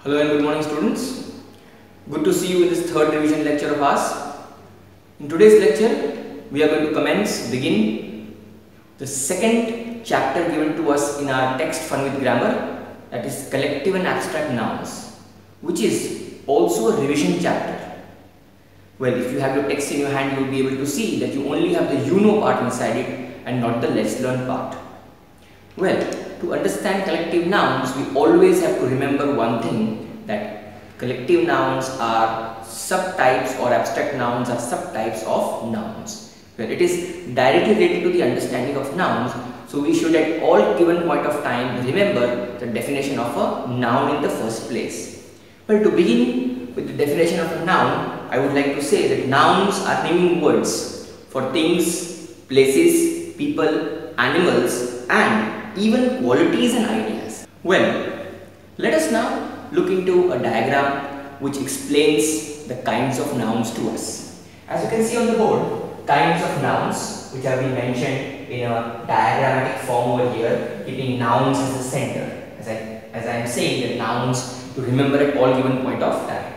Hello and good morning students. Good to see you in this third revision lecture of ours. In today's lecture, we are going to begin the second chapter given to us in our text Fun with Grammar, that is collective and abstract nouns, which is also a revision chapter. Well, if you have your text in your hand, you will be able to see that you only have the you know part inside it and not the let's learn part. Well, to understand collective nouns, we always have to remember one thing, that collective nouns are subtypes or abstract nouns are subtypes of nouns. Well, it is directly related to the understanding of nouns, so we should at all given point of time remember the definition of a noun in the first place. Well, to begin with the definition of a noun, I would like to say that nouns are naming words for things, places, people, animals, and even qualities and ideas. Well, let us now look into a diagram which explains the kinds of nouns to us. As you can see on the board, kinds of nouns which have been mentioned in a diagrammatic form over here, keeping nouns as the center. As I am saying that nouns to remember at all given point of time.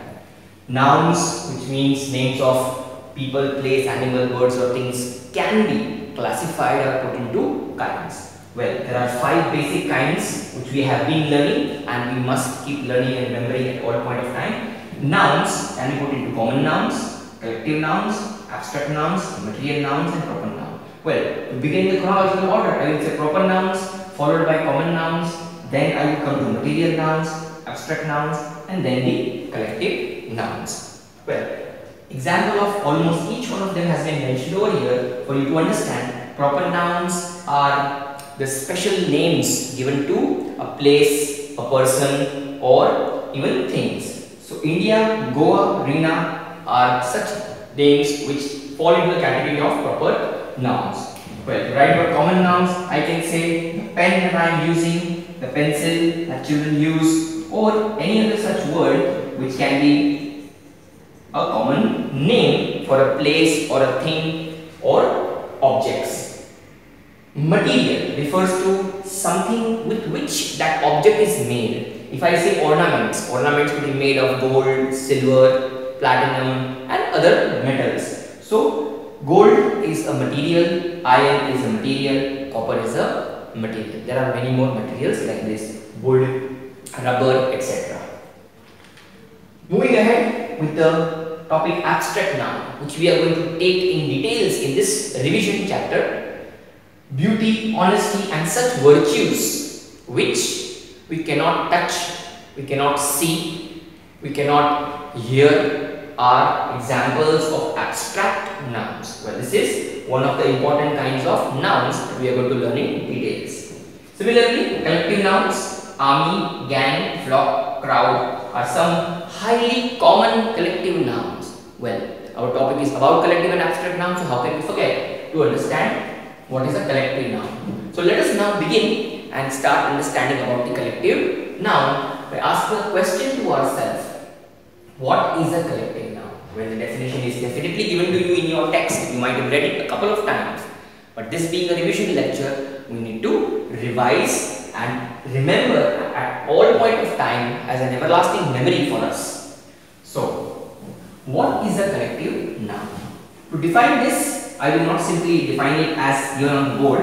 Nouns, which means names of people, place, animal, birds or things, can be classified or put into kinds. Well, there are 5 basic kinds which we have been learning and we must keep learning and remembering at all point of time. Nouns can be put into common nouns, collective nouns, abstract nouns, material nouns and proper nouns. Well, to begin the chronological order, I will say proper nouns followed by common nouns, then I will come to material nouns, abstract nouns and then the collective nouns. Well, example of almost each one of them has been mentioned over here for you to understand. Proper nouns are the special names given to a place, a person or even things. So India, Goa, Rina are such names which fall into the category of proper nouns. Well, to write about common nouns, I can say the pen that I am using, the pencil that children use or any other such word which can be a common name for a place or a thing or objects. Material refers to something with which that object is made. If I say ornaments, ornaments will be made of gold, silver, platinum and other metals. So gold is a material, iron is a material, copper is a material. There are many more materials like this, wood, rubber, etc. Moving ahead with the topic abstract noun, which we are going to take in details in this revision chapter. Beauty, honesty and such virtues which we cannot touch, we cannot see, we cannot hear are examples of abstract nouns. Well, this is one of the important kinds of nouns that we are going to learn in details. Similarly, collective nouns, army, gang, flock, crowd are some highly common collective nouns. Well, our topic is about collective and abstract nouns, so how can we forget to understand what is a collective noun? So let us now begin and start understanding about the collective noun by asking a question to ourselves. What is a collective noun? Well, the definition is definitely given to you in your text. You might have read it a couple of times. But this being a revision lecture, we need to revise and remember at all point of time as an everlasting memory for us. So, what is a collective noun? To define this, I will not simply define it as given on the board.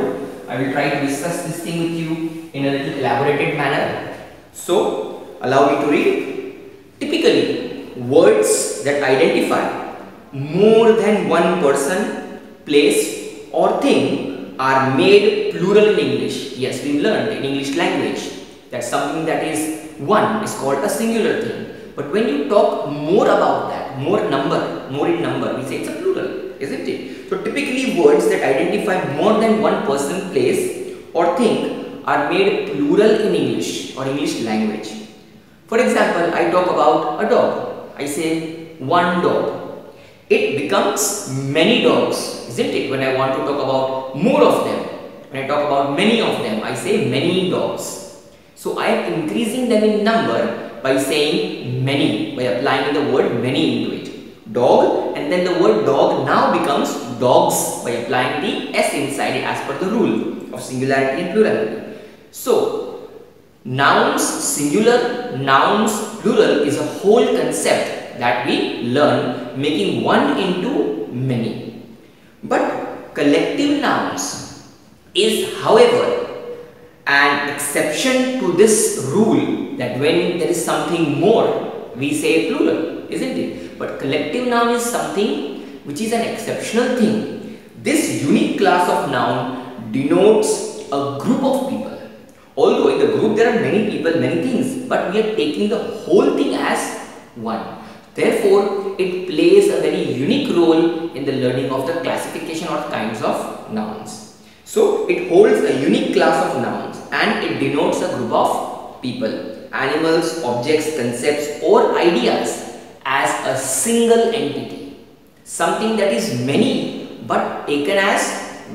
I will try to discuss this thing with you in a little elaborated manner. So, allow me to read. Typically, words that identify more than one person, place or thing are made plural in English. Yes, we learned in English language that something that is one is called a singular thing. But when you talk more about that, more in number, we say it's a plural, isn't it? So typically words that identify more than one person, place or thing are made plural in English or English language. For example, I talk about a dog. I say one dog. It becomes many dogs, isn't it? When I want to talk about more of them, when I talk about many of them, I say many dogs. So I am increasing them in number by saying many, by applying the word many into it. Dog, and then the word dog now becomes dogs by applying the s inside it as per the rule of singularity and plurality. So Nouns singular, nouns plural is a whole concept that we learn, making one into many. But collective nouns is, however, an exception to this rule that when there is something more, we say plural, isn't it? But collective noun is something which is an exceptional thing. This unique class of noun denotes a group of people. Although in the group there are many people, many things, but we are taking the whole thing as one. Therefore, it plays a very unique role in the learning of the classification or kinds of nouns. So, it holds a unique class of nouns and it denotes a group of people, animals, objects, concepts or ideas as a single entity. Something that is many but taken as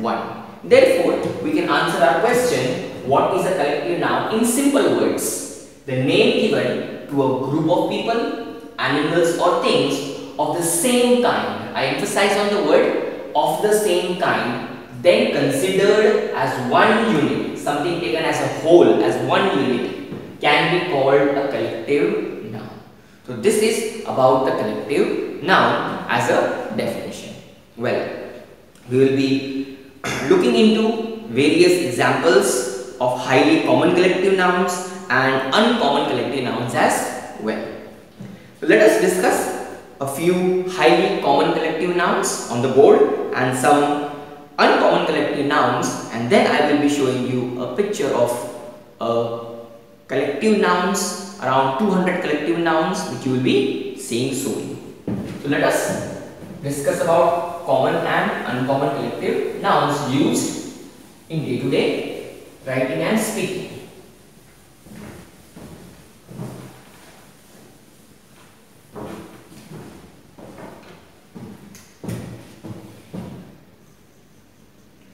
one. Therefore, we can answer our question, what is a collective noun, in simple words. The name given to a group of people, animals or things of the same kind. I emphasize on the word of the same kind, then considered as one unit, something taken as a whole, as one unit, can be called a collective noun. So this is about the collective noun as a definition. Well, we will be looking into various examples of highly common collective nouns and uncommon collective nouns as well. So let us discuss a few highly common collective nouns on the board and some uncommon collective nouns, and then I will be showing you a picture of collective nouns, around 200 collective nouns which you will be seeing soon. So let us discuss about common and uncommon collective nouns used in day-to-day writing and speaking.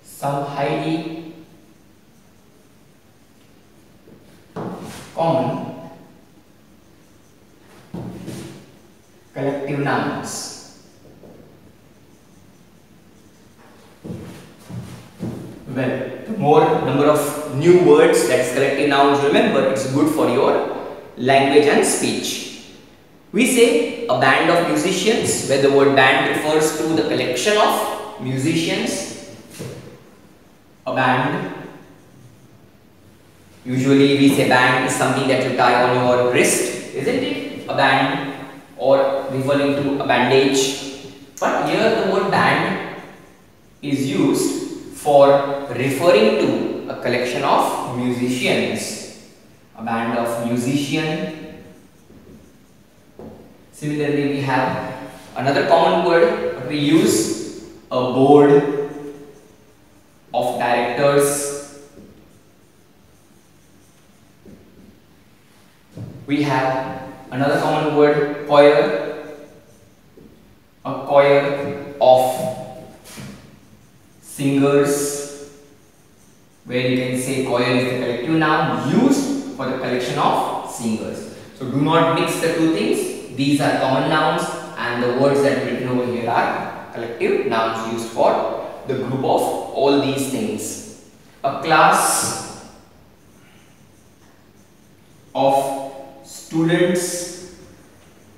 Some highly common collective nouns. Well, the more number of new words, that is collective nouns, remember, it's good for your language and speech. We say a band of musicians, where the word band refers to the collection of musicians. A band. Usually we say band is something that you tie on your wrist, isn't it? A band, or referring to a bandage. But here the word band is used for referring to a collection of musicians. A band of musicians. Similarly, we have another common word that we use, a board of directors. We have another common word, choir, a choir of singers, where you can say choir is the collective noun used for the collection of singers. So do not mix the two things. These are common nouns and the words that are written over here are collective nouns used for the group of all these things. A class of students,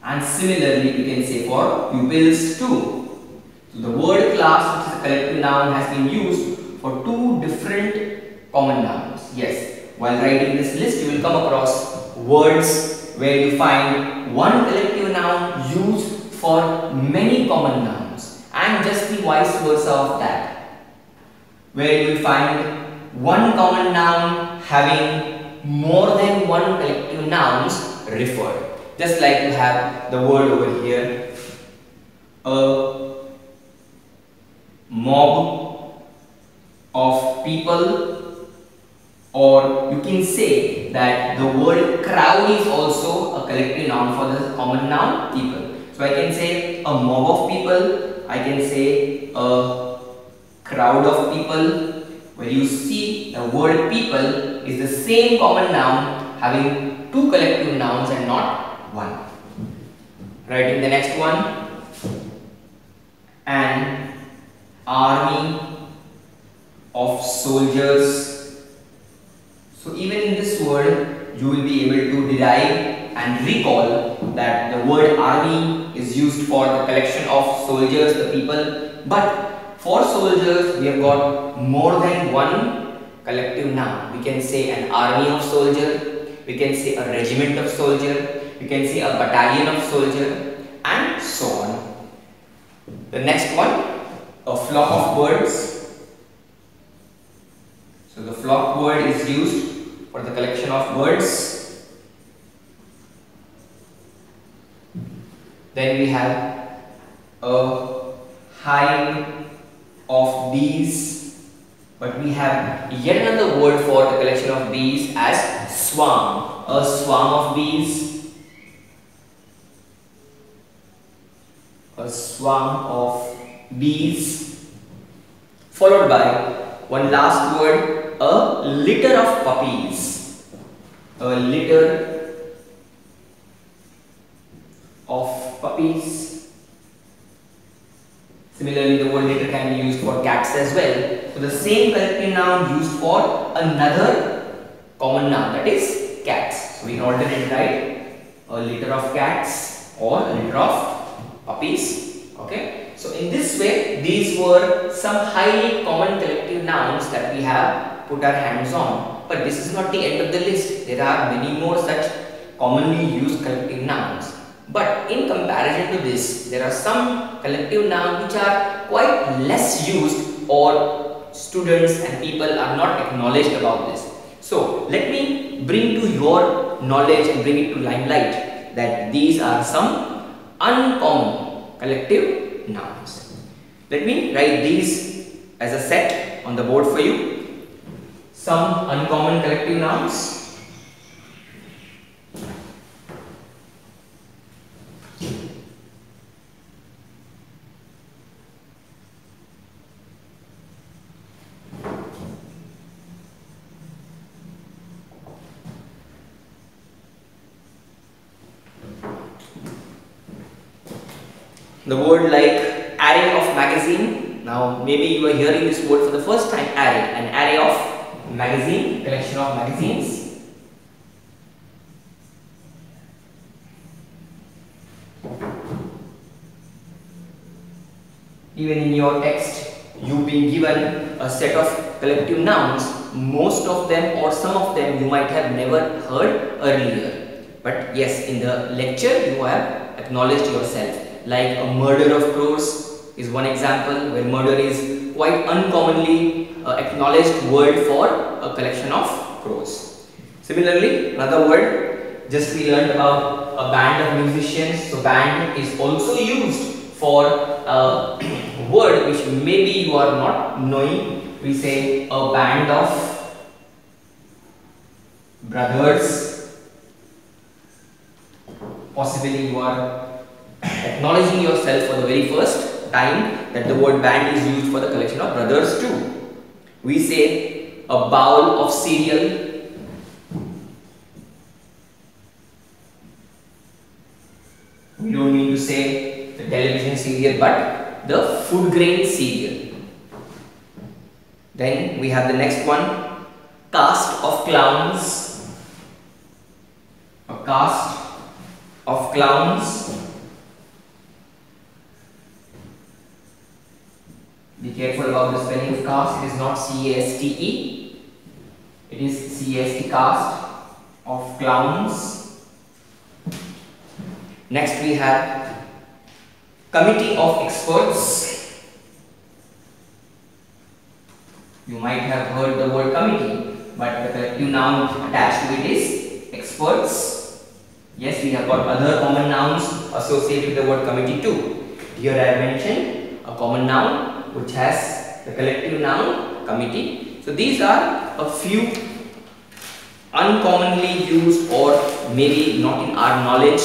and similarly we can say for pupils too. So the word class, which is a collective noun, has been used for two different common nouns. Yes, while writing this list you will come across words where you find one collective noun used for many common nouns, and just the vice versa of that, where you will find one common noun having more than one collective nouns referred. Just like you have the word over here, a mob of people, or you can say that the word crowd is also a collective noun for the common noun people. So I can say a mob of people, I can say a crowd of people, where you see the word people is the same common noun having two collective nouns and not one. Writing the next one, an army of soldiers. So even in this word, you will be able to derive and recall that the word army is used for the collection of soldiers, the people, but for soldiers we have got more than one collective noun. We can say an army of soldier, we can say a regiment of soldier, we can say a battalion of soldier, and so on. The next one, a flock of birds. So the flock word is used for the collection of birds. Then we have a hive of bees, but we have yet another word for the collection of bees as swarm. A swarm of bees, a swarm of bees, followed by one last word, a litter of puppies. A litter of puppies. Similarly, the word litter can be used for cats as well. So the same collective noun used for another common noun, that is cats. So we can alternate, right? A litter of cats or a litter of puppies. Okay. So in this way, these were some highly common collective nouns that we have put our hands on. But this is not the end of the list. There are many more such commonly used collective nouns. But in comparison to this, there are some collective nouns which are quite less used, or students and people are not acknowledged about this. So let me bring to your knowledge and bring it to limelight that these are some uncommon collective nouns. Let me write these as a set on the board for you. Some uncommon collective nouns. The word like array of magazine. Now maybe you are hearing this word for the first time, array. An array of magazine, collection of magazines. Even in your text, you've been given a set of collective nouns. Most of them or some of them you might have never heard earlier. But yes, in the lecture you have acknowledged yourself. Like a murder of crows is one example, where murder is quite uncommonly acknowledged word for a collection of crows. Similarly, another word, just we learned about a band of musicians. So band is also used for a word which maybe you are not knowing. We say a band of brothers. Possibly you are acknowledging yourself for the very first time that the word band is used for the collection of brothers too. We say a bowl of cereal. We don't mean to say the television cereal, but the food grain cereal. Then we have the next one, cast of clowns. A cast of clowns. Be careful about the spelling of cast. It is not C-A-S-T-E. It is C-A-S-T, cast of clowns. Next we have committee of experts. You might have heard the word committee, but the collective noun attached to it is experts. Yes, we have got other common nouns associated with the word committee too. Here I have mentioned a common noun which has the collective noun committee. So these are a few uncommonly used or maybe not in our knowledge,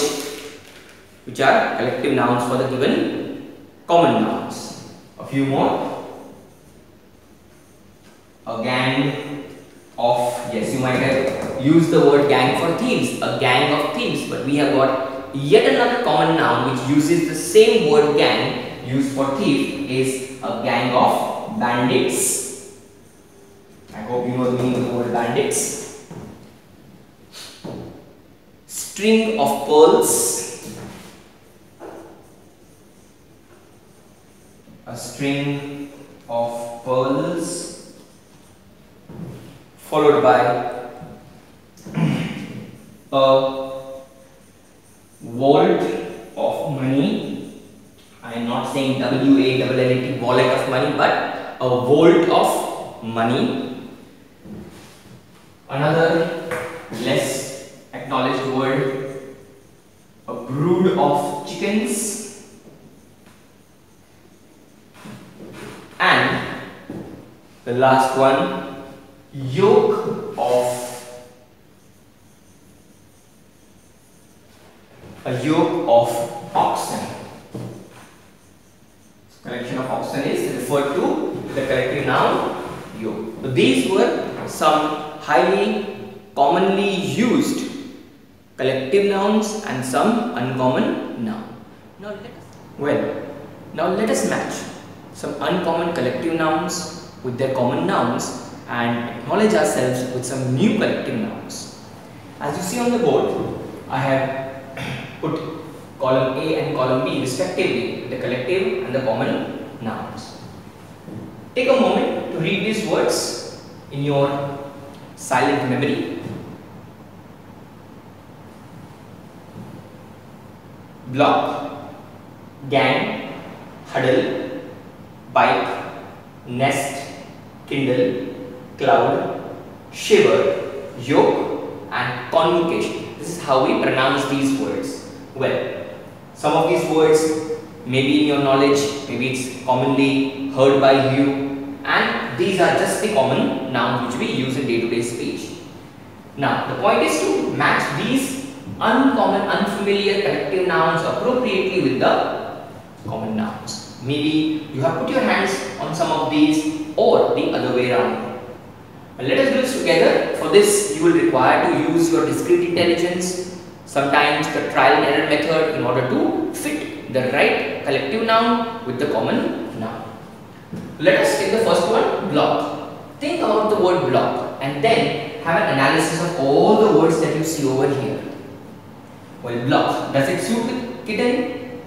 which are collective nouns for the given common nouns. A few more. A gang of, yes, you might have used the word gang for thieves, a gang of thieves, but we have got yet another common noun which uses the same word gang used for thief, is a gang of bandits. I hope you know the meaning of the word bandits. string of pearls, a string of pearls followed by a vault of money. I am not saying W-A-L-L-E-T, wallet of money, but a vault of money. Another less acknowledged word, a brood of chickens, and the last one, yoke of oxen. Collection of oxen is referred to the collective noun yoke. So these were some highly commonly used collective nouns and some uncommon nouns. Now let us match some uncommon collective nouns with their common nouns and acknowledge ourselves with some new collective nouns. As you see on the board, I have put column A and column B respectively, the collective and the common nouns. Take a moment to read these words in your silent memory. Block, gang, huddle, bike, nest, kindle, cloud, shiver, yoke and convocation. This is how we pronounce these words. Well, some of these words may be in your knowledge, maybe it's commonly heard by you, and these are just the common nouns which we use in day-to-day speech. Now, the point is to match these uncommon, unfamiliar collective nouns appropriately with the common nouns. Maybe you have put your hands on some of these or the other way around. Well, let us do this together. For this, you will require to use your discrete intelligence, sometimes the trial and error method, in order to fit the right collective noun with the common noun. Let us take the first one, block. Think about the word block and then have an analysis of all the words that you see over here. Well, block, does it suit with kitten?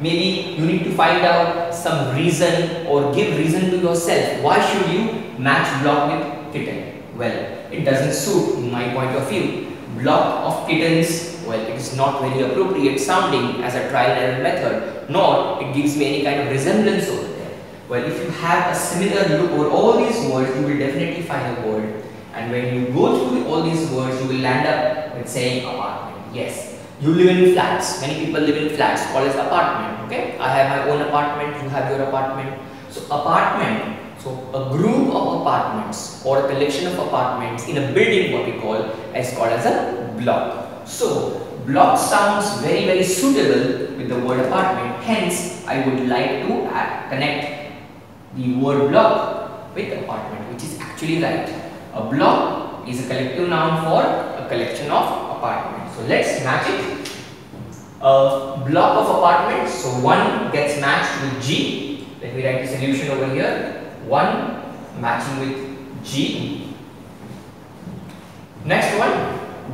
Maybe you need to find out some reason or give reason to yourself. Why should you match block with kitten? Well, it doesn't suit in my point of view. Block of kittens, well, it is not very appropriate sounding as a trial and error method, nor it gives me any kind of resemblance over there. Well, if you have a similar look over all these words, you will definitely find a word. And when you go through all these words, you will land up with saying apartment. Yes, you live in flats. Many people live in flats called as apartment. Okay, I have my own apartment, you have your apartment. So apartment, so a group of apartments or a collection of apartments in a building, what we call, is called as a block. So block sounds very, very suitable with the word apartment. Hence, I would like to connect the word block with apartment, which is actually right. A block is a collective noun for a collection of apartments. So let's match it. A block of apartments. So 1 gets matched with G. Let me write the solution over here. 1 matching with G. Next one,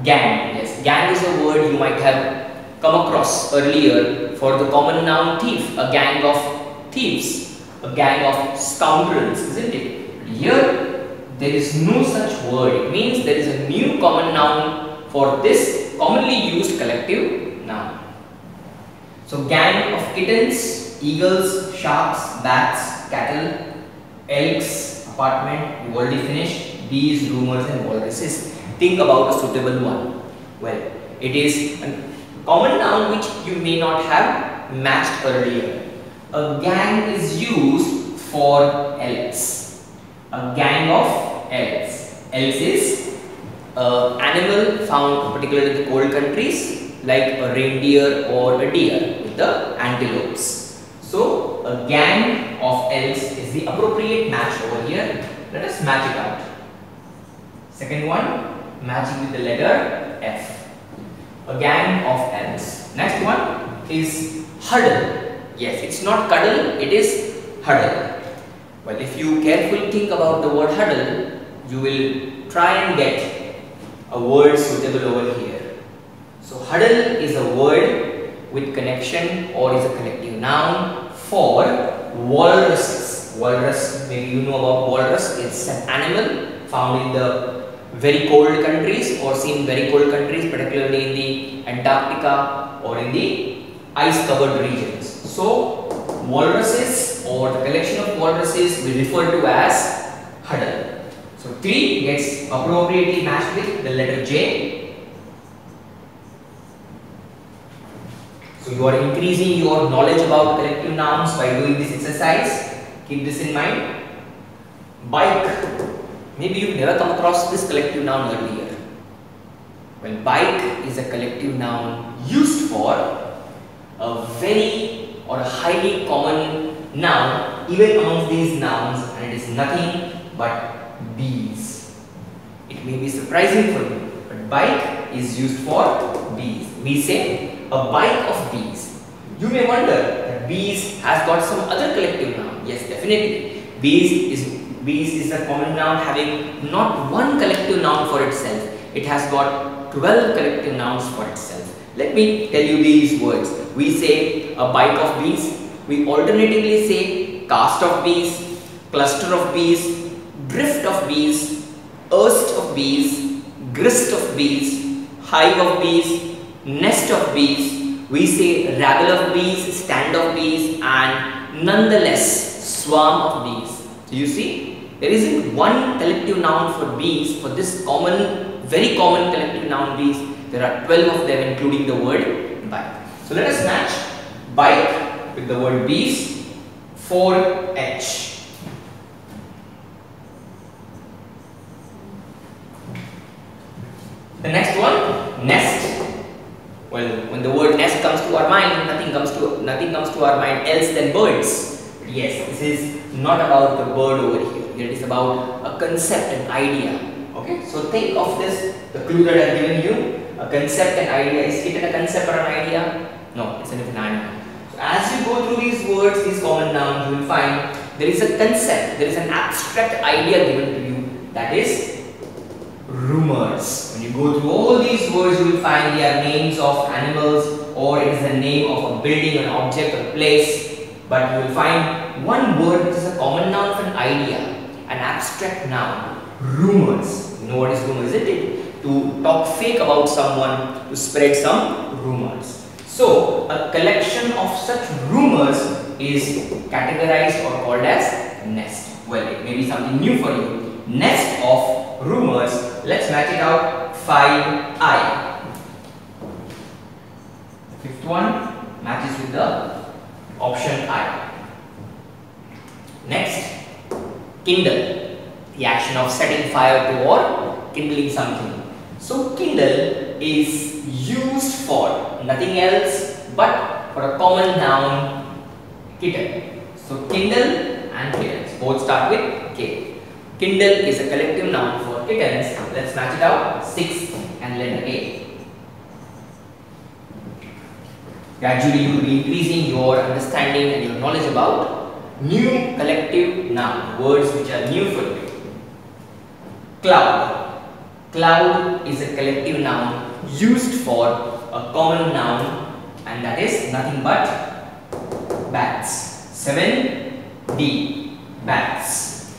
gang. Yes, gang is a word you might have come across earlier for the common noun thief. A gang of thieves, a gang of scoundrels, isn't it? Here there is no such word. It means there is a new common noun for this commonly used collective noun. So gang of kittens, eagles, sharks, bats, cattle, elks, apartment, we already finished, bees, rumors and walruses. Think about a suitable one. Well, it is a common noun which you may not have matched earlier. A gang is used for elks. A gang of elks. Elks is an animal found particularly in the cold countries like a reindeer or a deer with the antelopes. So a gang of elks is the appropriate match over here. Let us match it out. Second one, matching with the letter F. A gang of elks. Next one is huddle. Yes, it's not cuddle, it is huddle. Well, if you carefully think about the word huddle, you will try and get a word suitable over here. So huddle is a word with connection or is a collective noun for walruses. Walrus, maybe you know about walrus. It's an animal found in the very cold countries or seen in very cold countries, particularly in the Antarctica or in the ice covered regions. So walruses or the collection of walruses we refer to as huddle. So 3 gets appropriately matched with the letter J. So you are increasing your knowledge about collective nouns by doing this exercise. Keep this in mind. Bike. Maybe you've never come across this collective noun earlier. Well, bike is a collective noun used for a very or a highly common noun even amongst these nouns, and it is nothing but bees. It may be surprising for you, but bike is used for bees. We say a bike of bees. You may wonder that bees has got some other collective noun. Yes, definitely. Bees is a common noun having not one collective noun for itself. It has got 12 collective nouns for itself. Let me tell you these words. We say a bike of bees. We alternatively say cast of bees, cluster of bees, drift of bees, erst of bees, grist of bees, hive of bees, nest of bees. We say rabble of bees, stand of bees, and nonetheless swarm of bees. So you see, there isn't one collective noun for bees. For this common, very common collective noun bees, there are 12 of them, including the word bike. So let us match bike with the word bees. 4H. The next one, nest. Well, when the word nest comes to our mind, nothing comes to our mind else than birds. But yes, this is not about the bird over here. It is about a concept, an idea. Okay, so think of this, the clue that I have given you, a concept, an idea. Is it a concept or an idea? No, it's an animal. So as you go through these words, these common nouns, you will find there is a concept, there is an abstract idea given to you, that is rumors. When you go through all these words, you will find they are names of animals or it is the name of a building, an object, a place. But you will find one word which is a common noun for an idea, an abstract noun. Rumors. You know what is rumor, isn't it? To talk fake about someone, to spread some rumors. So a collection of such rumors is categorized or called as nest. Well, it may be something new for you. Nest of rumors. Let's match it out. 5I. The fifth one matches with the option I. Next, kindle. The action of setting fire to or kindling something. So kindle is used for nothing else but for a common noun, kitten. So kindle and kittens both start with K. Kindle is a collective noun for kittens. Let's match it out. 6 and letter A. Gradually you will be increasing your understanding and your knowledge about new collective noun, words which are new for you. Cloud. Cloud is a collective noun used for a common noun, and that is nothing but bats. 7D. Bats.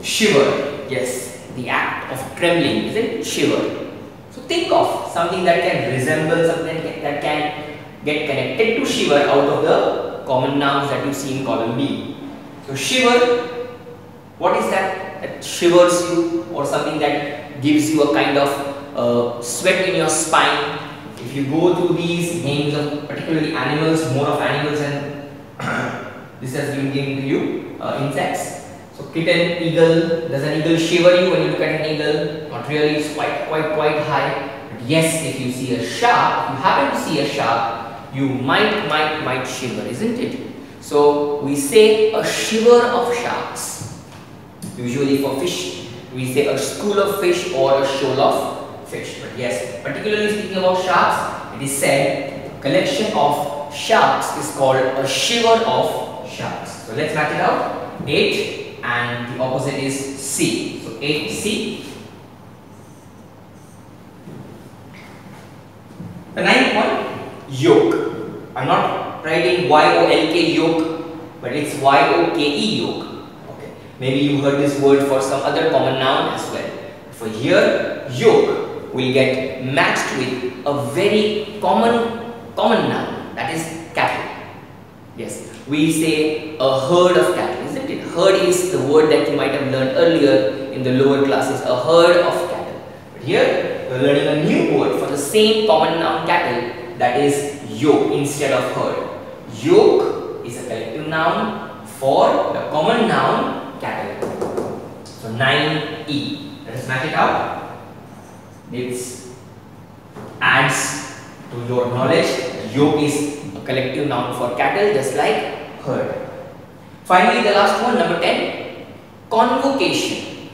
Shiver. Yes, the act of trembling, is it? Shiver. So think of something that can resemble, something that can get connected to shiver out of the common nouns that you see in column B. So shiver, what is that? That shivers you, or something that gives you a kind of sweat in your spine. If you go through these names of particularly animals, more of animals, and this has been given to you, insects. So kitten, eagle. Does an eagle shiver you when you look at an eagle? Not really. It's quite high. But yes, if you see a shark, if you happen to see a shark, you might shiver, isn't it? So we say a shiver of sharks. Usually for fish, we say a school of fish or a shoal of fish. But yes, particularly speaking about sharks, it is said a collection of sharks is called a shiver of sharks. So let's match it out. 8 and the opposite is C. So 8C. The ninth one, yoke. I'm not writing Y-O-L-K yoke, but it's Y-O-K-E yoke. Okay. Maybe you heard this word for some other common noun as well. For here, yoke will get matched with a very common noun, that is cattle. Yes, we say a herd of cattle, isn't it? Herd is the word that you might have learned earlier in the lower classes, a herd of cattle. But here, we are learning a new word for the same common noun cattle, that is yoke instead of herd. Yoke is a collective noun for the common noun cattle. So 9E. Let us match it out. It adds to your knowledge. Yoke is a collective noun for cattle, just like herd. Finally, the last one, number 10, convocation.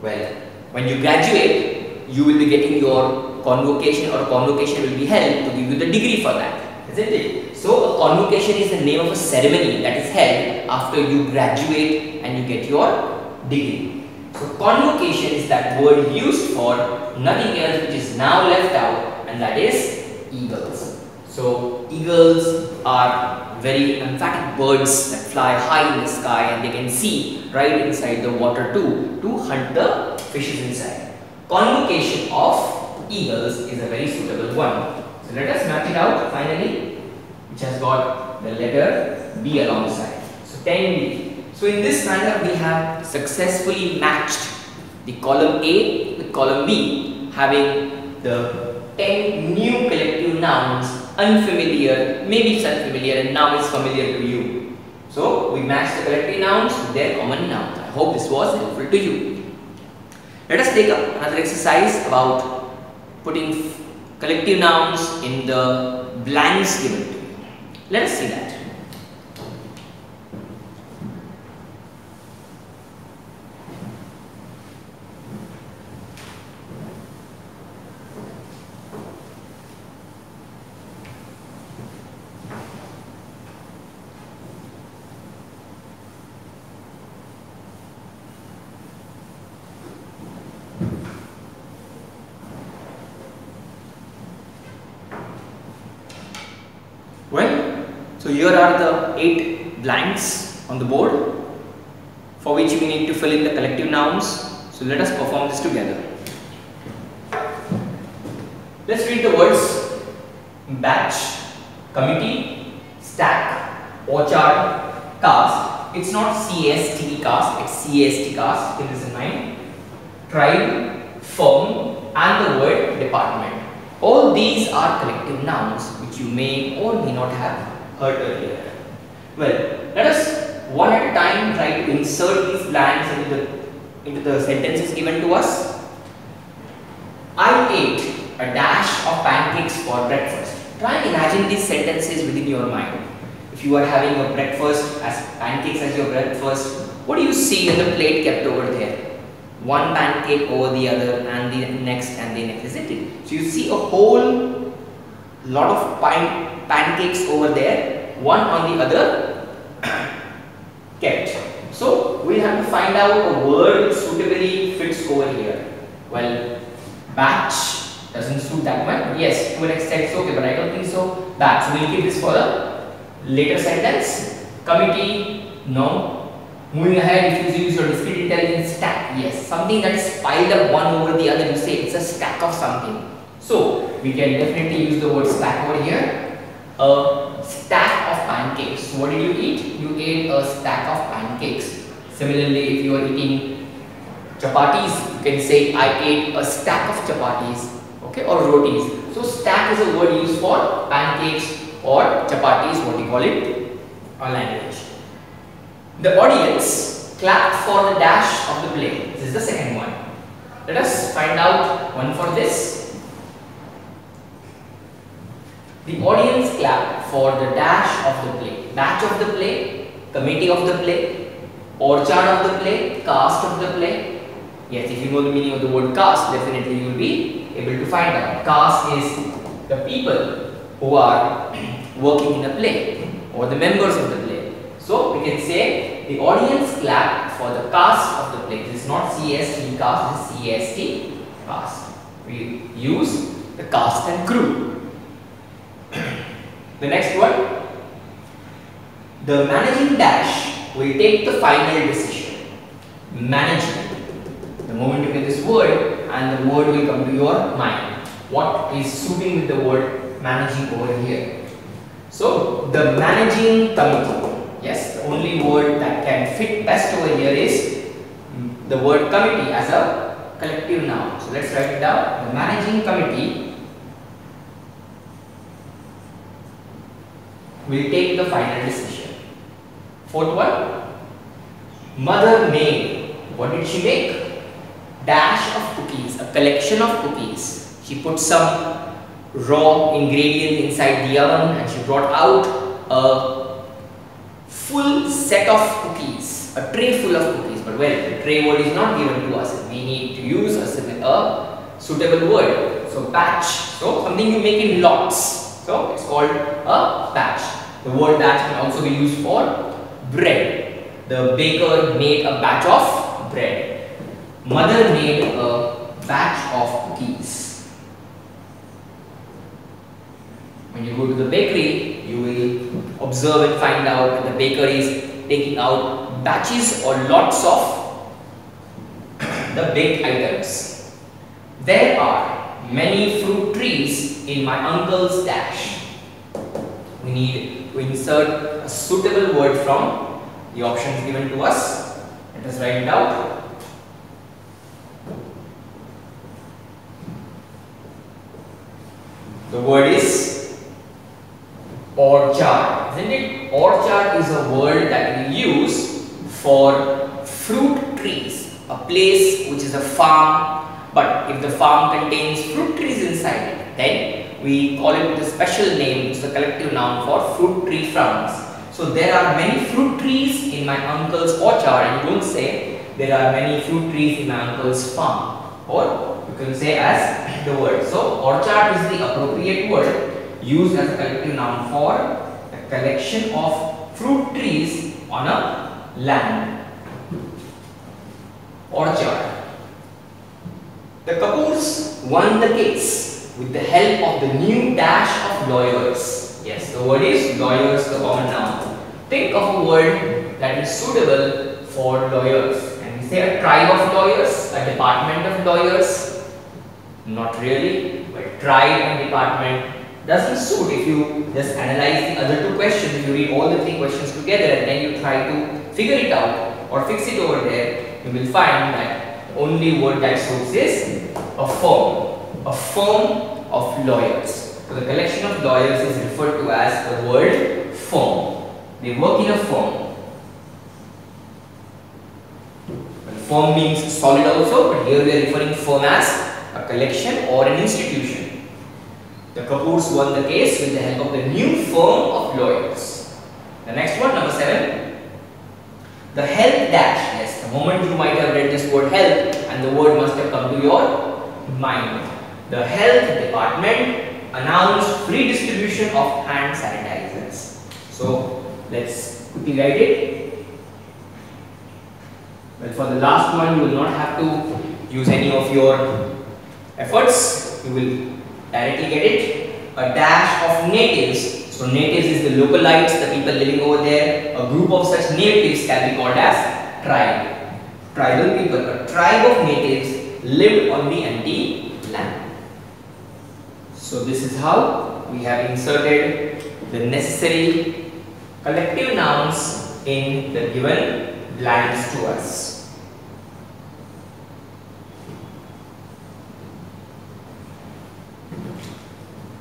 Well, when you graduate, you will be getting your convocation, or convocation will be held to give you the degree for that, isn't it? So, a convocation is the name of a ceremony that is held after you graduate and you get your degree. So, convocation is that word used for nothing else which is now left out, and that is eagles. So, eagles are very emphatic birds that fly high in the sky and they can see right inside the water too to hunt the fishes inside. Convocation of eagles is a very suitable one. So, let us map it out finally, which has got the letter B alongside. So, 10B. So, in this manner we have successfully matched the column A with column B, having the 10 new collective nouns, unfamiliar, maybe it's unfamiliar and now it's familiar to you. So, we matched the collective nouns with their common nouns. I hope this was helpful to you. Let us take up another exercise about putting collective nouns in the blanks given to you. Let us see that. Well, so here are the 8 blanks on the board for which we need to fill in the collective nouns. So let us perform this together. Let's read the words batch, committee, stack, orchard, caste. It's not CST caste, it's CAST caste, keep this in mind. Tribe, firm, and the word department. All these are collective nouns which you may or may not have heard earlier. Well, let us one at a time try to insert these blanks into the sentences given to us. I ate a dash of pancakes for breakfast. Try and imagine these sentences within your mind. If you are having your breakfast as pancakes as your breakfast, what do you see on the plate kept over there? One pancake over the other and the next and the next, isn't it? So you see a whole lot of pancakes over there, one on the other kept. So we have to find out a word which suitably fits over here. Well, batch doesn't suit that one. Yes, to an extent it's okay, but I don't think so. Batch. So we'll keep this for the later sentence. Committee, no. Moving ahead, if you use your discrete intelligence, stack, yes, something that is piled up one over the other, you say it's a stack of something. So we can definitely use the word stack over here. A stack of pancakes. So what did you eat? You ate a stack of pancakes. Similarly, if you are eating chapatis, you can say I ate a stack of chapatis, okay, or rotis. So stack is a word used for pancakes or chapatis, what we call it, our language. The audience clapped for the dash of the play. This is the second one. Let us find out one for this. The audience clapped for the dash of the play. Batch of the play, committee of the play, orchard of the play, cast of the play. Yes, if you know the meaning of the word cast, definitely you will be able to find out. Cast is the people who are working in a play or the members of the play. So we can say the audience clapped for the cast of the play. This is not CST cast, this is CST cast. We use the cast and crew. The next one, the managing dash will take the final decision. Managing. The moment you get this word and the word will come to your mind. What is suiting with the word managing over here? So the managing committee. Yes, the only word that can fit best over here is the word committee as a collective noun. So let's write it down. The managing committee will take the final decision. Fourth one, mother made. What did she make? Dash of cookies, a collection of cookies. She put some raw ingredients inside the oven and she brought out a full set of cookies, a tray full of cookies. But well, the tray word is not given to us. We need to use a suitable word. So batch. So something you make in lots. So it's called a batch. The word batch can also be used for bread. The baker made a batch of bread. Mother made a batch of cookies. When you go to the bakery, you will observe and find out that the baker is taking out batches or lots of the baked items. There are many fruit trees in my uncle's dash. We need to insert a suitable word from the options given to us. Let us write it out. The word is orchard, isn't it? Orchard is a word that we use for fruit trees, a place which is a farm, but if the farm contains fruit trees inside it, then we call it the special name, which is a collective noun for fruit tree farms. So there are many fruit trees in my uncle's orchard, and you don't say there are many fruit trees in my uncle's farm, or you can say as the word. So orchard is the appropriate word used as a collective noun for a collection of fruit trees on a land. Orchard. The Kapoors won the case with the help of the new dash of lawyers. Yes, the word is lawyers, the common noun. Think of a word that is suitable for lawyers. Can we say a tribe of lawyers, a department of lawyers? Not really, but tribe and department doesn't suit if you just analyze the other two questions. If you read all the three questions together and then you try to figure it out or fix it over there, you will find that the only word that suits is a firm of lawyers. So the collection of lawyers is referred to as the word firm. They work in a firm. Well, firm means solid also, but here we are referring firm as a collection or an institution. The Kapoors won the case with the help of the new firm of lawyers. The next one, number 7. The health dash. Yes, the moment you might have read this word health and the word must have come to your mind. The health department announced free distribution of hand sanitizers. So let's quickly write it. Well, for the last one, you will not have to use any of your efforts. You will directly get it. A dash of natives. So natives is the localites, the people living over there. A group of such natives can be called as tribe. Tribal people. A tribe of natives lived on the empty land. So this is how we have inserted the necessary collective nouns in the given blanks to us.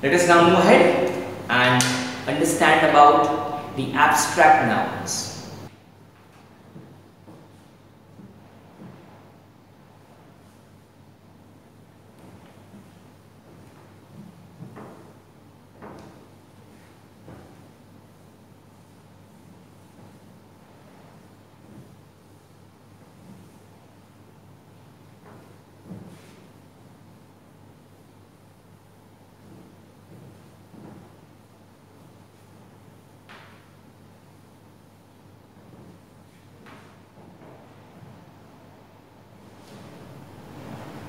Let us now move ahead and understand about the abstract nouns.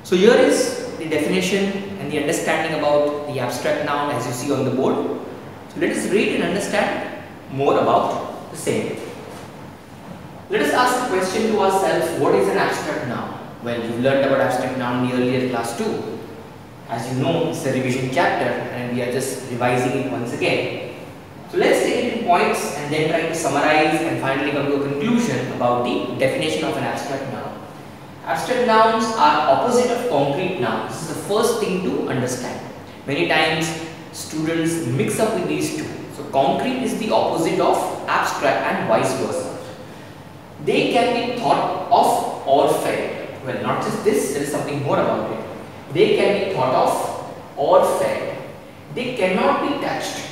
So here is the definition and the understanding about the abstract noun as you see on the board. So Let us read and understand more about the same. Let us ask a question to ourselves, what is an abstract noun? Well, you learned about abstract noun in the earlier class too. As you know, it's a revision chapter and we are just revising it once again. So let's take it in points and then try to summarize and finally come to a conclusion about the definition of an abstract noun. Abstract nouns are opposite of concrete nouns. This is the first thing to understand. Many times students mix up with these two. So concrete is the opposite of abstract and vice versa. They can be thought of or felt. Well, not just this, there is something more about it. They can be thought of or felt. They cannot be touched.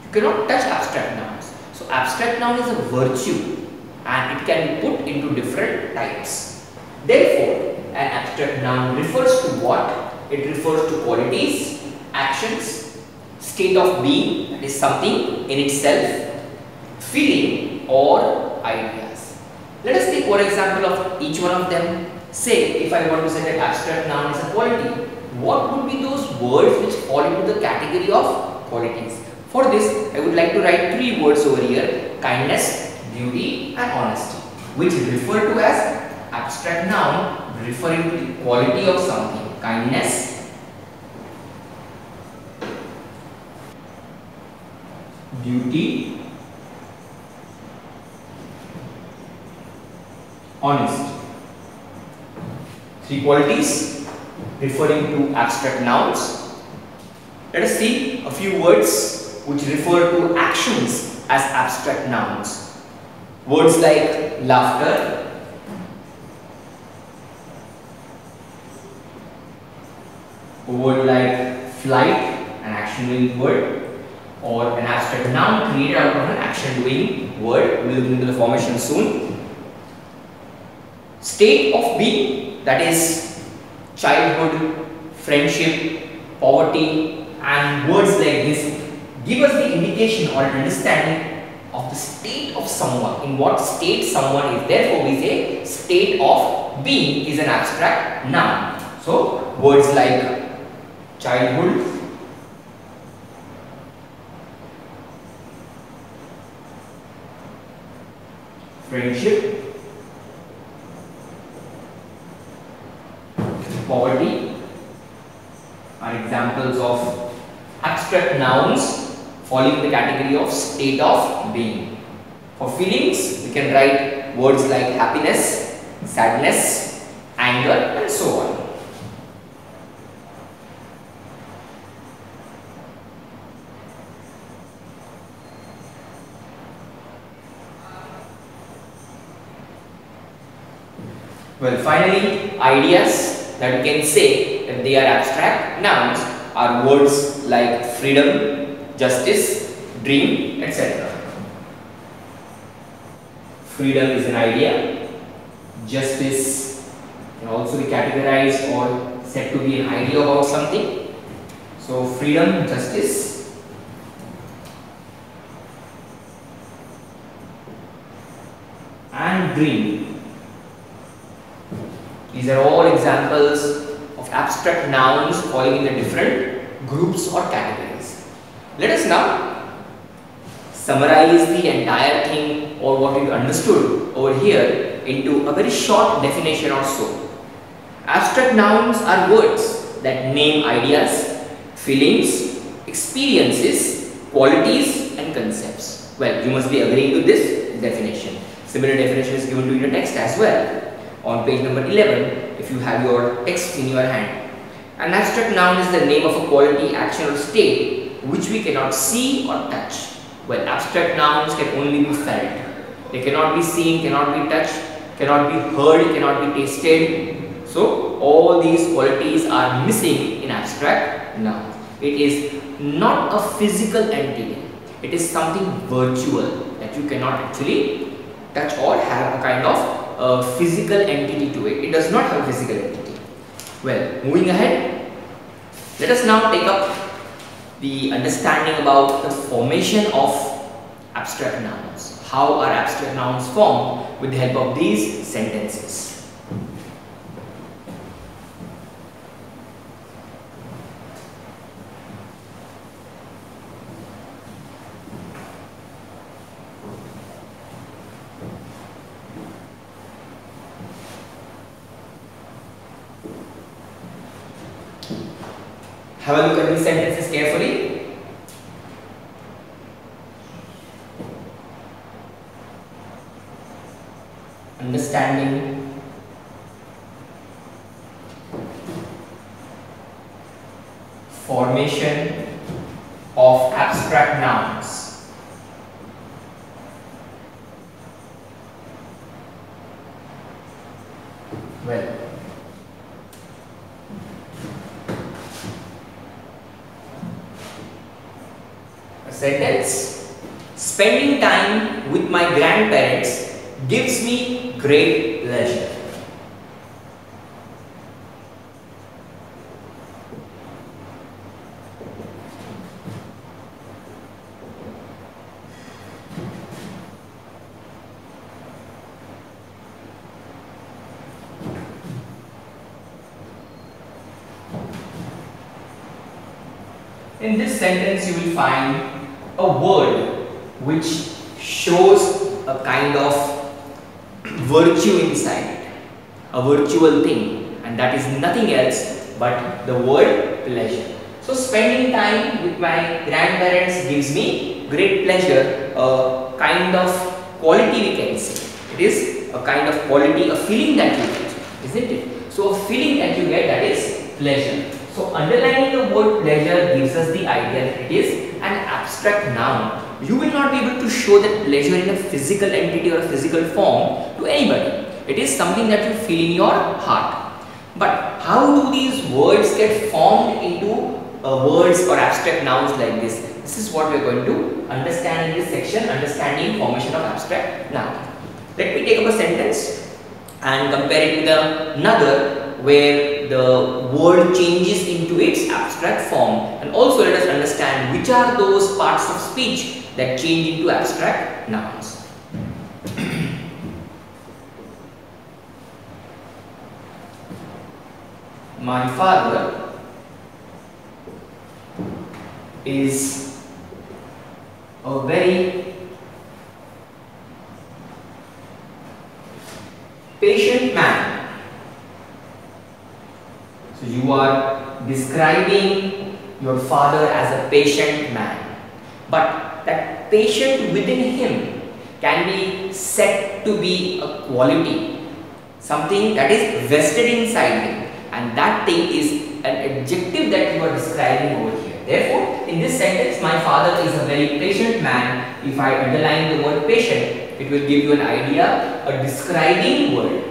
You cannot touch abstract nouns. So abstract noun is a virtue and it can be put into different types. Therefore, an abstract noun refers to what? It refers to qualities, actions, state of being, that is something in itself, feeling or ideas. Let us take one example of each one of them. Say, if I want to say that abstract noun is a quality, what would be those words which fall into the category of qualities? For this, I would like to write three words over here: kindness, beauty and honesty, which refer to as abstract noun referring to the quality of something. Kindness, beauty, honesty. Three qualities referring to abstract nouns. Let us see a few words which refer to actions as abstract nouns. Words like laughter, a word like flight, an action doing word, or an abstract noun created out of an action doing word. We will look into the formation soon. State of being, that is childhood, friendship, poverty, and words like this give us the indication or an understanding of the state of someone, in what state someone is. Therefore, we say state of being is an abstract noun. So, words like childhood, friendship, poverty are examples of abstract nouns falling in the category of state of being. For feelings, we can write words like happiness, sadness, anger and so on. Well, finally, ideas that we can say that they are abstract nouns are words like freedom, justice, dream, etc. Freedom is an idea. Justice can also be categorized or said to be an idea about something. So, freedom, justice. And dream. These are all examples of abstract nouns falling in the different groups or categories. Let us now summarize the entire thing or what we understood over here into a very short definition or so. Abstract nouns are words that name ideas, feelings, experiences, qualities and concepts. Well, you must be agreeing to this definition. Similar definition is given to you in your text as well. On page number 11, if you have your text in your hand. An abstract noun is the name of a quality, action or state which we cannot see or touch. Well, abstract nouns can only be felt. They cannot be seen, cannot be touched, cannot be heard, cannot be tasted. So, all these qualities are missing in abstract nouns. It is not a physical entity. It is something virtual that you cannot actually touch or have a kind of physical entity to it. It does not have a physical entity. Well, moving ahead, let us now take up the understanding about the formation of abstract nouns. How are abstract nouns formed with the help of these sentences? Have a look at these sentences carefully. Understanding, formation of abstract nouns. Well, a sentence: spending time with my grandparents gives me great pleasure. In this sentence, you will find a word which shows a kind of virtue inside it, a virtual thing, and that is nothing else but the word pleasure. So, spending time with my grandparents gives me great pleasure, a kind of quality we can say. It is a kind of quality, a feeling that you get, isn't it? So, a feeling that you get, that is pleasure. So, underlining the word pleasure gives us the idea that it is an abstract noun. You will not be able to show that pleasure in a physical entity or a physical form to anybody. It is something that you feel in your heart. But how do these words get formed into words or abstract nouns like this? This is what we are going to understand in this section, understanding formation of abstract noun. Let me take up a sentence and compare it with another where the word changes into its abstract form, and also let us understand which are those parts of speech that change into abstract nouns. My father is a very patient man. So you are describing your father as a patient man, but that patient within him can be said to be a quality, something that is vested inside him, and that thing is an adjective that you are describing over here. Therefore, in this sentence, my father is a very patient man. If I underline the word patient, it will give you an idea, a describing word.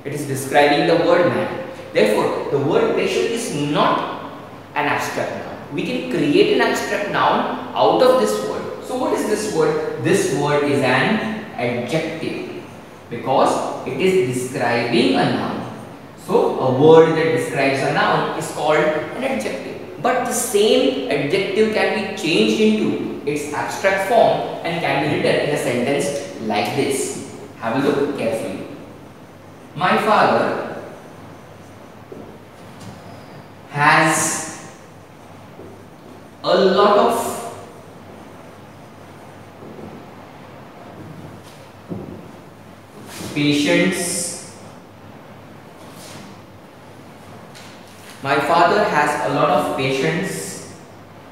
It is describing the word man. Therefore, the word patient is not an abstract noun. We can create an abstract noun out of this word. So, what is this word? This word is an adjective because it is describing a noun. So, a word that describes a noun is called an adjective. But the same adjective can be changed into its abstract form and can be written in a sentence like this. Have a look carefully. My father has a lot of patience. My father has a lot of patience.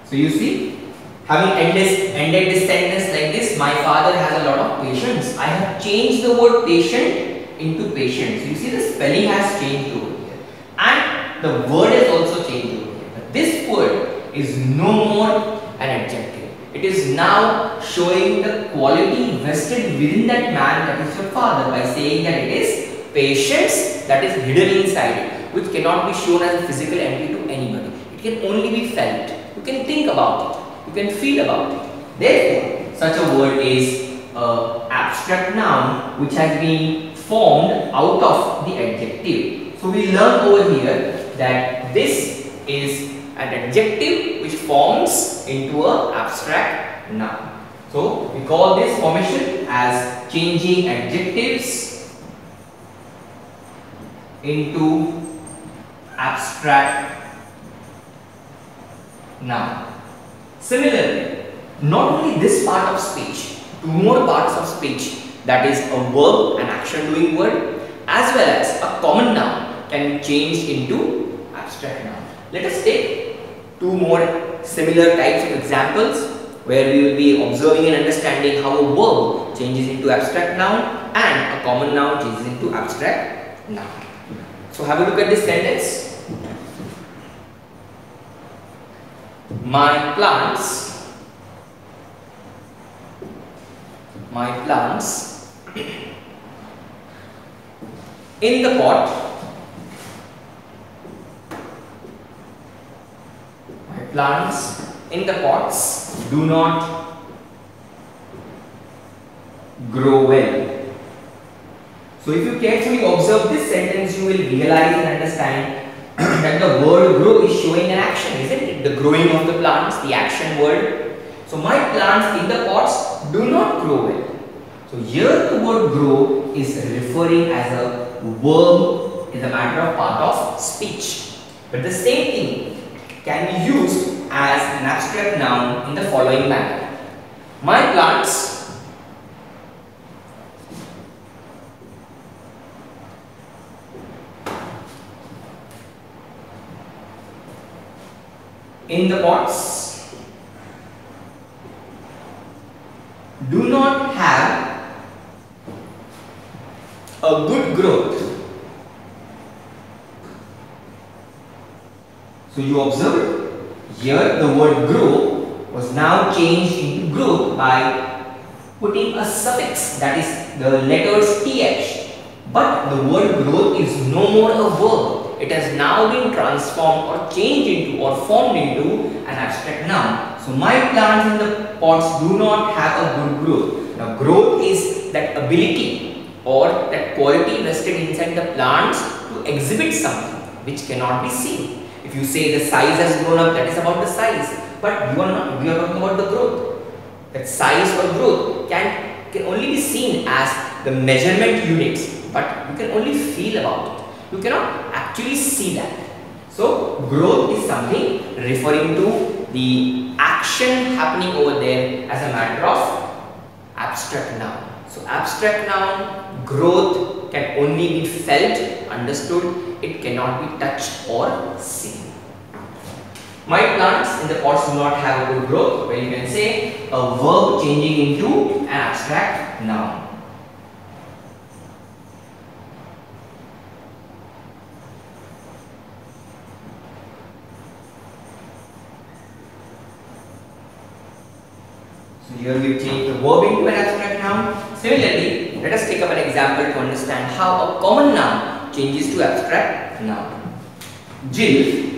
So you see, having ended this sentence like this, my father has a lot of patience. I have changed the word patient into patience. You see, the spelling has changed over here, and the word has also changed over here. But this word is no more an adjective. It is now showing the quality vested within that man, that is your father, by saying that it is patience that is hidden inside it, which cannot be shown as a physical entity to anybody. It can only be felt. You can think about it. You can feel about it. Therefore, such a word is an abstract noun which has been formed out of the adjective. So we learn over here that this is an adjective which forms into an abstract noun. So we call this formation as changing adjectives into abstract noun. Similarly, not only this part of speech, two more parts of speech, that is a verb, an action doing word, as well as a common noun, can be changed into abstract noun. Let us take two more similar types of examples where we will be observing and understanding how a verb changes into abstract noun and a common noun changes into abstract noun. So have a look at this sentence. My plants in the pot plants in the pots do not grow well. So if you carefully observe this sentence, you will realize and understand that the word grow is showing an action, isn't it? The growing of the plants, the action word. So my plants in the pots do not grow well. So here the word grow is referring as a verb, is a matter of part of speech. But the same thing can be used as an abstract noun in the following manner. My plants in the pots do not have a good growth. So you observe here the word grow was now changed into growth by putting a suffix, that is the letters th. But the word growth is no more a verb. It has now been transformed or changed into or formed into an abstract noun. So my plants in the pots do not have a good growth. Now growth is that ability or that quality vested inside the plants to exhibit something which cannot be seen. If you say the size has grown up, that is about the size. But we are talking about the growth. That size or growth can only be seen as the measurement units, but you can only feel about it. You cannot actually see that. So growth is something referring to the action happening over there as a matter of abstract noun. So abstract noun, growth can only be felt, understood. It cannot be touched or seen. My plants in the pots do not have a good growth, where you can say a verb changing into an abstract noun. So here we change the verb into an abstract noun. Similarly, let us take up an example to understand how a common noun changes to abstract noun. Jill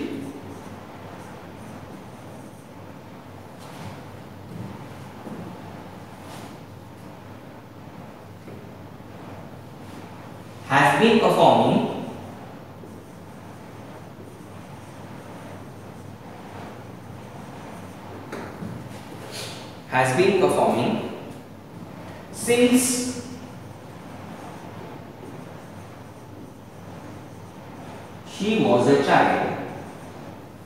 has been performing since she was a child.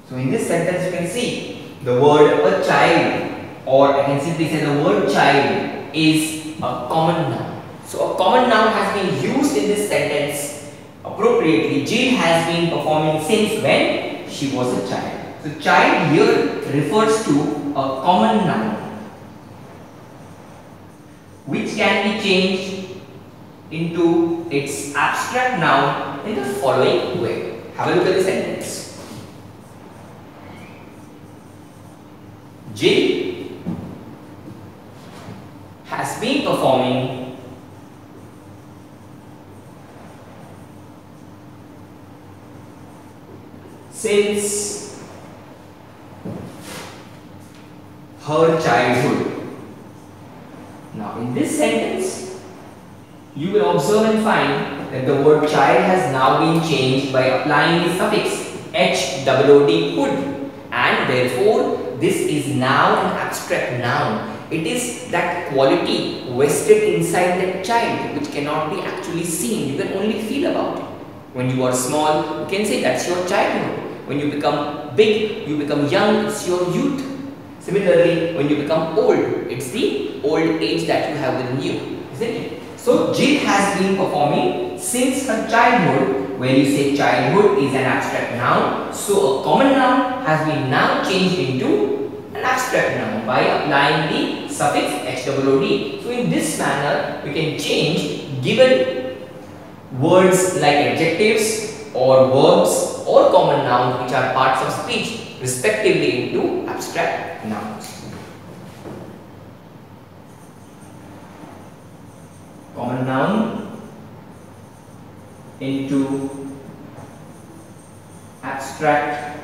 So in this sentence you can see the word a child, or I can simply say the word child is a common noun. So a common noun has been used in this sentence appropriately. Jill has been performing since when she was a child. So child here refers to a common noun which can be changed into its abstract noun in the following way. Have a look at the sentence. Jill has been performing since her childhood. Now in this sentence, you will observe and find that the word child has now been changed by applying the suffix HOOD, hood, and therefore this is now an abstract noun. It is that quality vested inside that child which cannot be actually seen. You can only feel about it. When you are small, you can say that's your childhood. When you become big, you become young, it's your youth. Similarly, when you become old, it's the old age that you have within you, isn't it? So Jill has been performing since her childhood where you say childhood is an abstract noun. So a common noun has been now changed into an abstract noun by applying the suffix HOOD. So in this manner we can change given words like adjectives or verbs or common nouns which are parts of speech respectively into abstract nouns. Common noun into abstract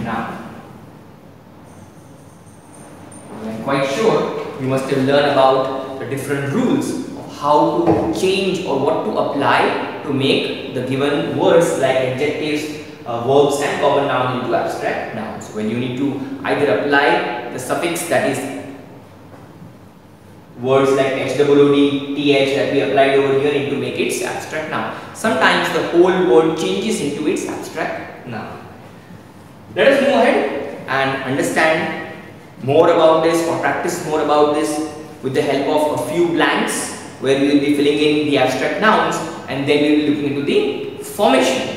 noun. I'm quite sure you must have learned about the different rules of how to change or what to apply to make the given words like adjectives, verbs and common noun into abstract nouns. When you need to either apply the suffix, that is words like HOOD, TH that we applied over here, into make its abstract noun. Sometimes the whole word changes into its abstract noun. Let us move ahead and understand more about this or practice more about this with the help of a few blanks where we will be filling in the abstract nouns and then we will be looking into the formation.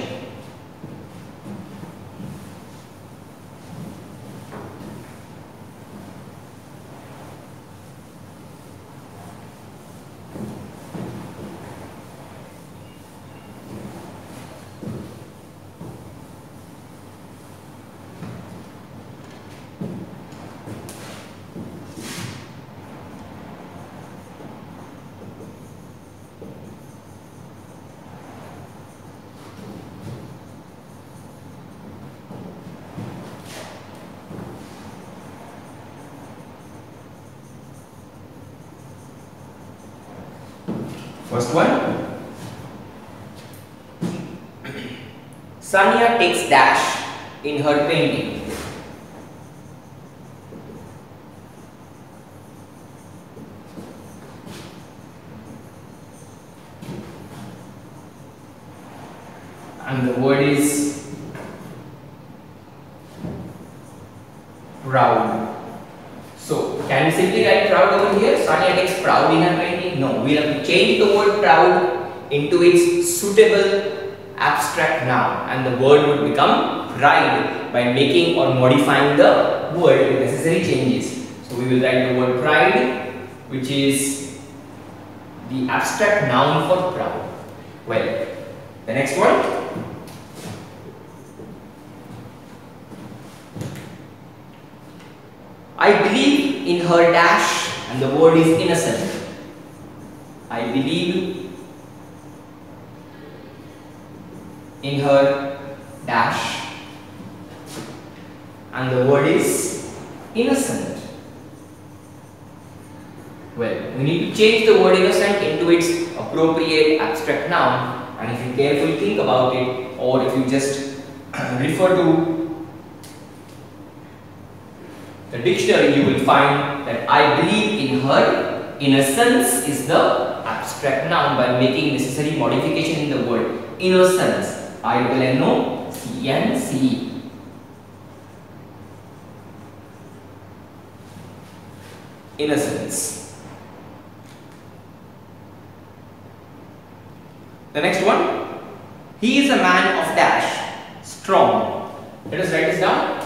First one, Sania takes dash in her painting. And the word is proud. So, can we simply write proud over here? Sania takes proud in her painting? No, we have to change the word proud into its suitable abstract noun and the word would become pride by making or modifying the word with necessary changes. So, we will write the word pride, which is the abstract noun for proud. Well, the next one. I believe in her dash and the word is innocent. I believe in her dash and the word is innocent. Well, we need to change the word innocent into its appropriate abstract noun, and if you carefully think about it or if you just refer to the dictionary, you will find that I believe in her innocence is the abstract noun by making necessary modification in the word innocence. INNOCENCE. Innocence. The next one. He is a man of dash, strong. Let us write this down.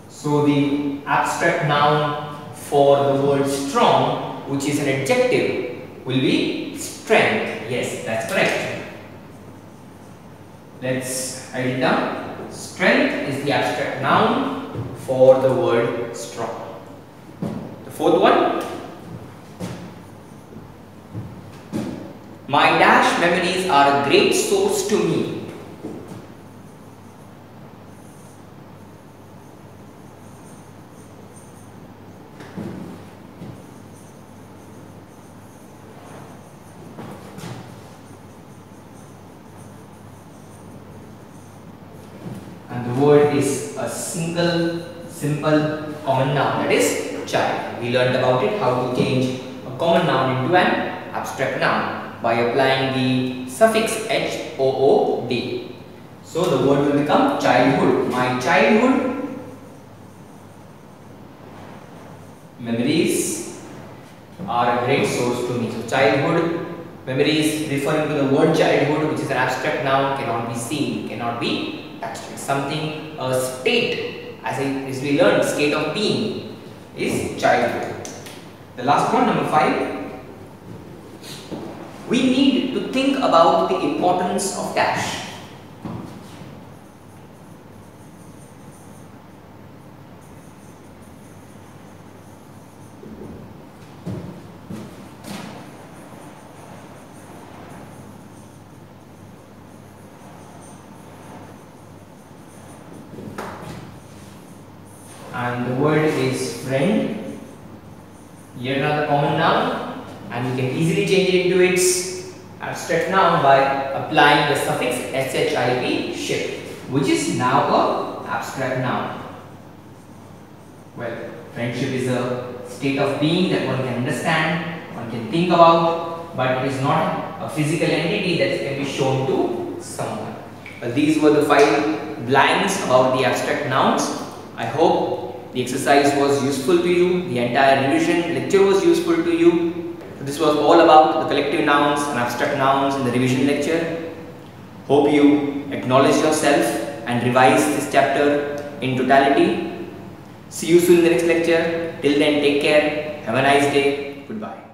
So the abstract noun for the word strong, which is an adjective, will be strength. Yes, that's correct. Let's write it down. Strength is the abstract noun for the word strong. The fourth one. My dash memories are a great source to me. And the word is a simple common noun, that is child. We learned about it, how to change a common noun into an abstract noun by applying the suffix HOOD. So the word will become childhood. My childhood memories are a great source to me. So childhood memories referring to the word childhood, which is an abstract noun, cannot be seen, cannot be touched. It's something, a state, as we learned, state of being is childhood. The last one, number 5. We need to think about the importance of dash. And the word is friend, yet another common noun, and we can easily change it into its abstract noun by applying the suffix ship, ship, which is now a abstract noun. Well, friendship is a state of being that one can understand, one can think about, but it is not a physical entity that can be shown to someone. Well, these were the 5 blanks about the abstract nouns. I hope the exercise was useful to you, the entire revision lecture was useful to you. So this was all about the collective nouns and abstract nouns in the revision lecture. Hope you acknowledge yourself and revise this chapter in totality. See you soon in the next lecture. Till then, take care. Have a nice day. Goodbye.